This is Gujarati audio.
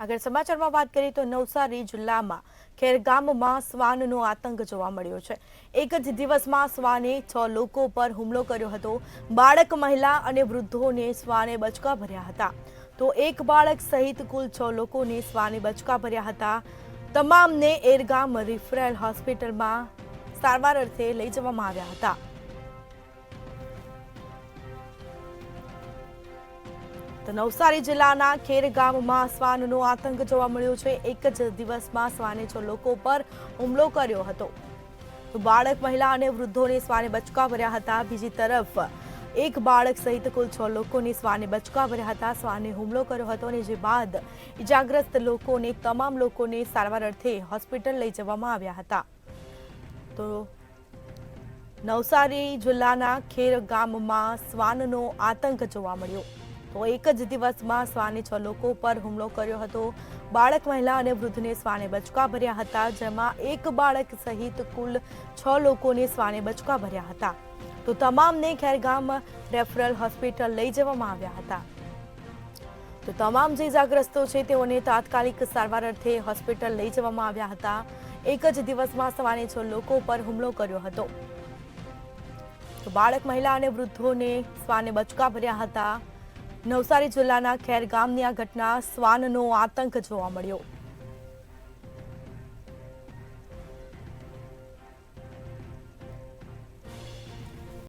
આગળ સમાચારમાં વાત કરીએ તો નવસારી જિલ્લામાં ખેરગામમાં શ્વાનનો આતંક જોવા મળ્યો છે। એક જ દિવસમાં શ્વાને 6 લોકો પર હુમલો કર્યો હતો। બાળક, મહિલા અને વૃદ્ધોને શ્વાને બચકા ભર્યા હતા। તો એક બાળક સહિત કુલ 6 લોકોને શ્વાને બચકા ભર્યા હતા। તમામને એરગામ રિફરલ હોસ્પિટલમાં સારવાર અર્થે લઈ જવામાં આવ્યા હતા। તો નવસારી જિલ્લાના ખેરગામમાં શ્વાનનો આતંક જોવા મળ્યો છે। એક જ દિવસમાં શ્વાને 6 લોકો પર હુમલો કર્યો હતો। તો બાળક, મહિલા અને વૃદ્ધોને શ્વાને બચકા ભર્યા હતા। બીજી તરફ એક બાળક સહિત કુલ 6 લોકોને શ્વાને બચકા ભર્યા હતા। શ્વાને હુમલો કર્યો હતો અને જે બાદ ઇજાગ્રસ્ત લોકોને તમામ લોકોને સારવાર અર્થે હોસ્પિટલ લઈ જવામાં આવ્યા હતા। તો નવસારી જિલ્લાના ખેરગામમાં શ્વાનનો આતંક જોવા મળ્યો। તો એક જ દિવસમાં શ્વાને 6 લોકો પર હુમલો કર્યો હતો। બાળક, મહિલા અને વૃદ્ધને શ્વાને બચકા ભર્યા હતા। જેમાં એક બાળક સહિત કુલ 6 લોકોને શ્વાને બચકા ભર્યા હતા। તો તમામને ખેરગામ રેફરલ હોસ્પિટલ લઈ જવામાં આવ્યા હતા। તો તમામ જે ઇજાગ્રસ્તો છે તેઓને તાત્કાલિક સારવાર અર્થે હોસ્પિટલ લઈ જવામાં આવ્યા હતા। એક જ દિવસમાં શ્વાને 6 લોકો પર હુમલો કર્યો હતો। તો બાળક, મહિલા અને વૃદ્ધોને શ્વાને બચકા ભર્યા હતા। નવસારી જિલ્લાના ખેરગામની આ ઘટના શ્વાનનો આતંક જોવા મળ્યો।